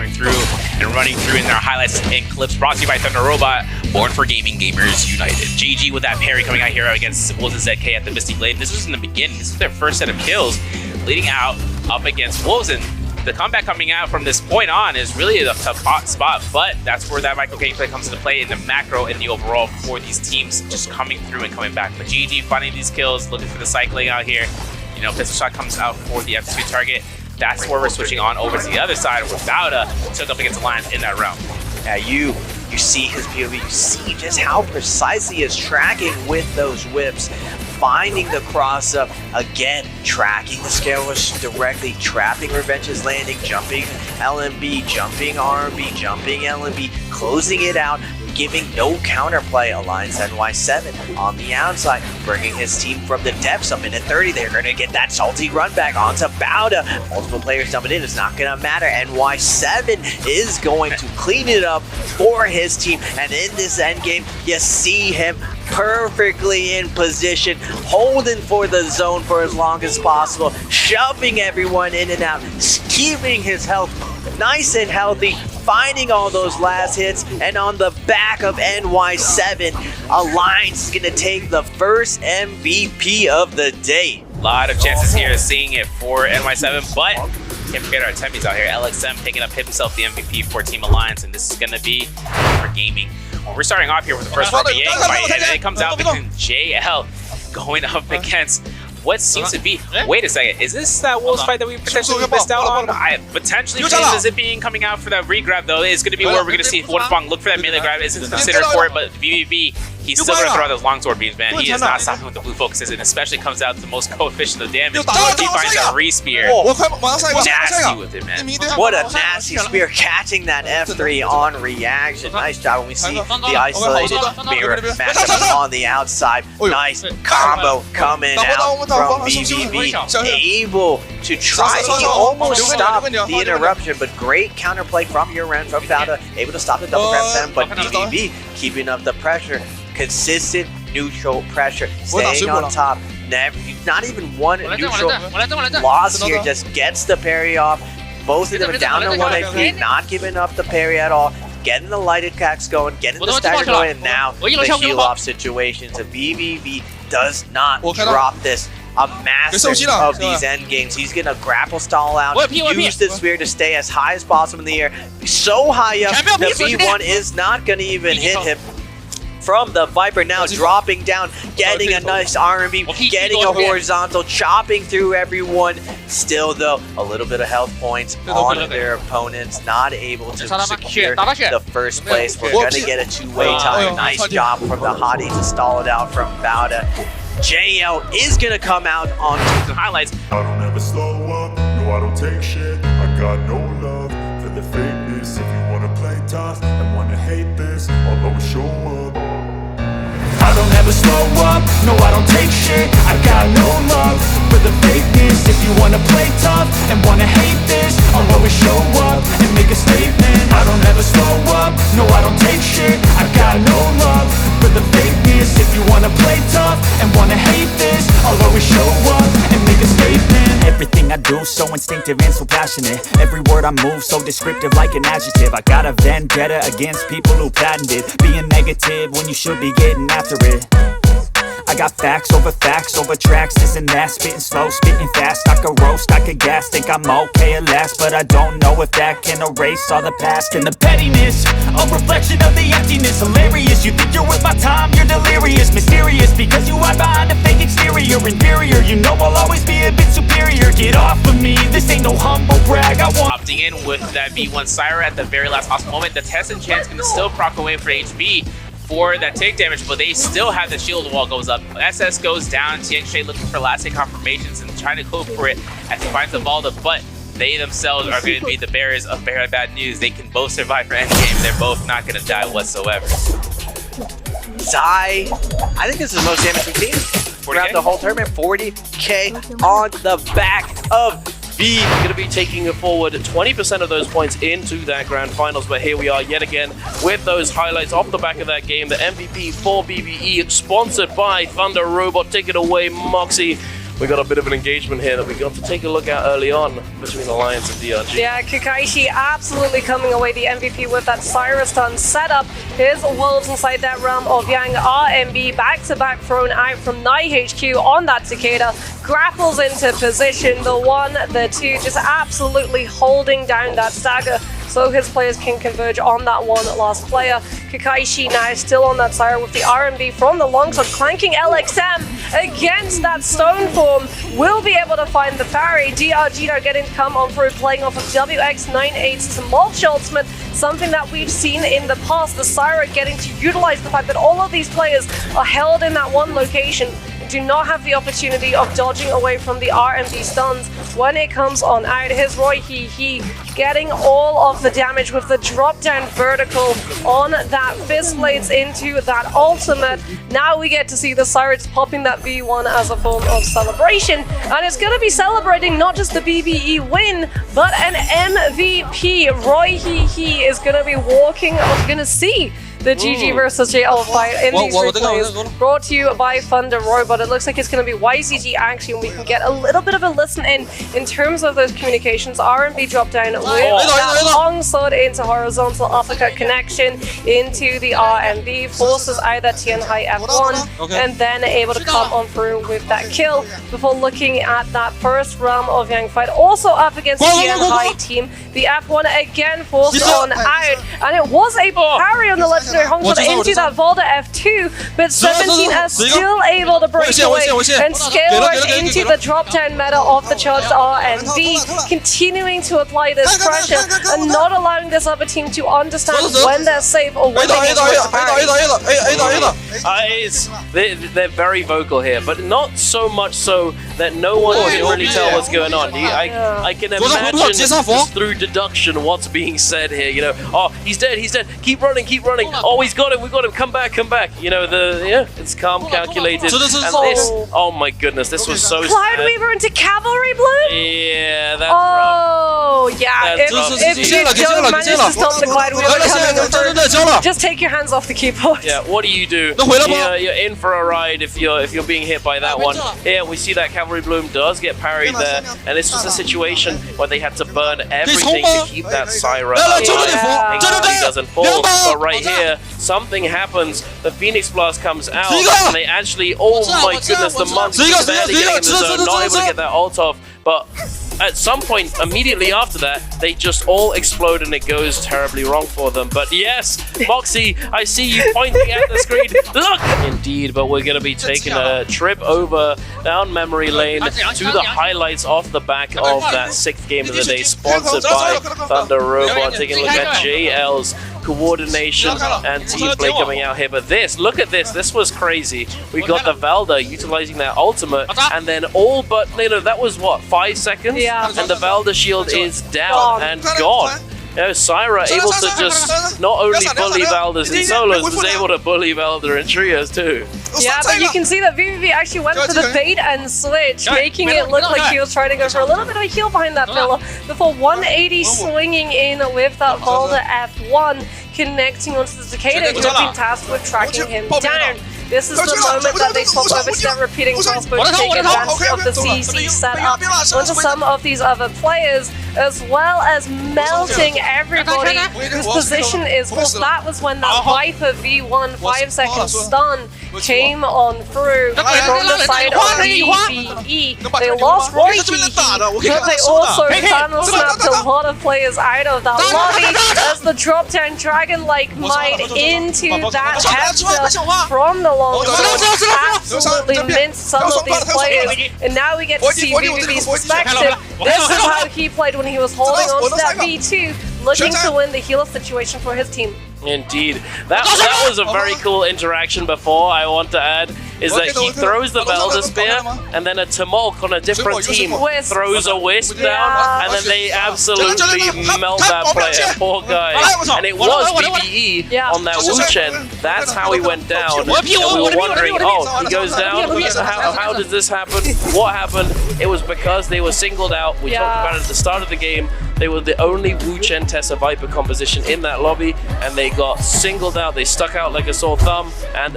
going through and running through in their highlights and clips brought to you by Thunder Robot, born for gaming gamers united. GG with that parry coming out here against Wolves and ZK at the Misty Blade. This was in the beginning. This was their first set of kills, leading out up against Wolves, and the comeback coming out from this point on is really a tough spot, but that's where that micro gameplay comes into play in the macro and the overall for these teams just coming through and coming back. But GG finding these kills, looking for the cycling out here. You know, pistol shot comes out for the F2 target. That's where we're switching on over to the other side where Bauda took up against Alliance in that realm. Yeah, you see his POV, you see just how precisely he is tracking with those whips, finding the cross up, again, tracking the scales directly, trapping Revenge's landing, jumping LMB, jumping RMB, jumping LMB, closing it out, giving no counterplay. Alliance NY7 on the outside, bringing his team from the depths. A minute 30, they're going to get that salty run back onto Bauda. Multiple players dumping in, it's not going to matter. NY7 is going to clean it up for his team, and in this endgame, you see him perfectly in position, holding for the zone for as long as possible, shoving everyone in and out, keeping his health nice and healthy, finding all those last hits, and on the back of NY7, Alliance is going to take the first MVP of the day. A lot of chances here of seeing it for NY7, but can't forget our Tempies out here. LXM picking up himself the MVP for Team Alliance, and this is going to be for gaming. Well, we're starting off here with the first Yang fight, and then it comes out between JL going up against what seems to be... Wait a second, is this that Wolves fight that we potentially missed out on? I potentially is it being coming out for that regrab, though. It's going to be where we're going to see Wonfang look for that melee grab. Isn't considered for it, but VVV, he's still going to throw out those longsword beams, man. He is not stopping with the blue focuses, and especially comes out to the most coefficient of damage. He finds that re-spear. Nasty with it, man. What a nasty spear, catching that F3 on reaction. Nice job when we see the isolated mirror matchup on the outside. Nice combo coming out from VVV, able to try. He almost stopped the interruption, but great counterplay from your end from Bauda, able to stop the double grab slam, but VVV keeping up the pressure. Consistent neutral pressure, staying on top. Not even one neutral loss here, just gets the parry off. Both of them down to 1 HP, not giving up the parry at all. Getting the light attacks going, getting the stagger going, and now the heal off situation. So VVV does not drop this. A master of these end games. He's gonna grapple stall out, use the spear to stay as high as possible in the air. So high up, the V1 is not gonna even hit him. From the Viper now dropping down, getting a nice R&B, getting a horizontal, chopping through everyone. Still though, a little bit of health points on their opponents, not able to secure the first place. We're gonna get a two-way tie. Nice job from the hottie to stall it out from Bauda. JL is gonna come out on some highlights. I don't ever slow up, no I don't take shit. I got no love for the fakeness. If you wanna play tough and wanna hate this, I'll always show up. I don't ever slow up, no I don't take shit. I got no love for the fakeness. If you wanna play tough and wanna hate this, I'll always show up and make a statement. I don't ever slow up, no I don't take shit. I got no love for the fakeness. If you wanna play tough and wanna hate this, I'll always show up and make a statement. Everything I do so instinctive and so passionate. Every word I move so descriptive like an adjective. I got a vendetta against people who patented being negative when you should be getting after it. I got facts over tracks, this and that. Spitting slow, spitting fast. I could roast, I could gas. Think I'm okay at last, but I don't know if that can erase all the past. And the pettiness, a reflection of the emptiness. Hilarious, you think you're worth my time, you're delirious. Mysterious, because you hide behind a fake exterior. Inferior, you know I'll always be a bit superior. Get off of me, this ain't no humble brag. I want opting in with that V1 Syra at the very last possible moment. The test and chance can still proc away for HB for that take damage, but they still have the shield wall goes up. SS goes down. TXJ looking for last hit confirmations and trying to cope for it as he finds the Valda, but they themselves are going to be the bearers of very bad news. They can both survive for endgame. They're both not going to die whatsoever. Zai, I think this is the most damage we've seen throughout the whole tournament. 40k on the back of B. Going to be taking it forward 20% of those points into that grand finals, but here we are yet again with those highlights off the back of that game. The MVP for BBE, sponsored by Thunder Robot. Take it away, Moxie. we got a bit of an engagement here that we got to take a look at early on between Alliance and DRG. Yeah, Kakaishi absolutely coming away the MVP with that Cyrus stun setup. His wolves inside that realm of Yang RMB back-to-back thrown out from Nai HQ on that Cicada. Grapples into position, the 1, the 2, just absolutely holding down that stagger so his players can converge on that one last player. Kakaishi now still on that sire with the RMB from the longsword, clanking LXM against that stone form. Will be able to find the parry. DRG are getting to come on through, playing off of WX98's Tumultuous ultimate, something that we've seen in the past. The Sire getting to utilize the fact that all of these players are held in that one location, do not have the opportunity of dodging away from the RMB stuns when it comes on out. Here's Roy He getting all of the damage with the drop down vertical on that fist blades into that ultimate. Now we get to see the Sirens popping that V1 as a form of celebration, and it's going to be celebrating not just the BBE win but an MVP. Roy He is going to be walking, going to see the GG versus JL fight in these replays, brought to you by Thunder Roy, but it looks like it's going to be YCG action, and we can get a little bit of a listen in terms of those communications. RMB drop down with that long sword into horizontal uppercut connection into the RMB, forces out that Tian Hai F1, and then able to come on through with that kill before looking at that first realm of Yang fight, also up against the Tian Hai team. The F1 again forced on out, and it was a parry on the legendary Hongshot into that Volda F2, but 17 are still able to break away and scale right into the drop-down meta of the charged RMB, continuing to apply this pressure and not allowing this other team to understand when they're safe or when they need to parry. They're very vocal here, but not so much so that no one can really tell what's going on. I can imagine just through deduction what's being said here. You know, oh, he's dead, keep running. Oh, he's got him, we got him, come back. You know, it's calm, calculated. And this, oh my goodness, this was so Cloud sad. Weaver into Cavalry Bloom? Yeah, that's rough. Yeah, if Joe manages to stop the Cloud Weaver coming over, just take your hands off the keyboard. Yeah, what do you do? You're in for a ride if you're being hit by that one. Here we see that Cavalry Bloom does get parried there, and this was a situation where they had to burn everything to keep that Syra alive. He doesn't fall, but right here, something happens. The Phoenix Blast comes out, and they actually, oh my goodness, the Monks barely getting in the zone, not able to get that ult off, but at some point, immediately after that, they just all explode and it goes terribly wrong for them. But yes, Moxie, I see you pointing at the screen. Look! Indeed, but we're going to be taking a trip over down memory lane to the highlights off the back of that 6th game of the day, sponsored by Thunder Robot. Taking a look at JL's coordination and team play coming out here. But look at this. This was crazy. We got the Valda utilizing that ultimate, and then all but, that was what, 5 seconds? Yeah. And the Valda shield is down and gone. You know, Syra able to just not only bully Valdas in solos, was able to bully Valda in trios too. Yeah, but you can see that VVV actually went for the bait and switch, making it look like he was trying to go for a little bit of a heal behind that pillar before 180 swinging in with that Volda F1, connecting onto the Cicada, who have been tasked with tracking him down. This is the moment that they talk over step repeating crossbow to take advantage of the CC setup onto some of these other players, as well as melting everybody whose position is. Well, that was when that Viper V1 5-second stun came on through from the side of BBE. They lost Roy but they also tunnel snapped a lot of players out of that lobby as the drop-down Dragon-like might into that Hefta from the long absolutely minced some of these players, and now we get to see BBB's perspective. This is how he played when he was holding on to that V2, looking to win the healer situation for his team. Indeed. That was a very cool interaction before, I want to add, is that he throws the Velda Spear, and then a Tumulk on a different team throws a Wisp down, and then they absolutely melt that player, poor guy. And it was BBE on that Wu Chen. That's how he went down. And we were wondering, oh, he goes down? How does this happen? What happened? It was because they were singled out. We talked about it at the start of the game. They were the only Wu Chen Tessa Viper composition in that lobby, and they got singled out. They stuck out like a sore thumb and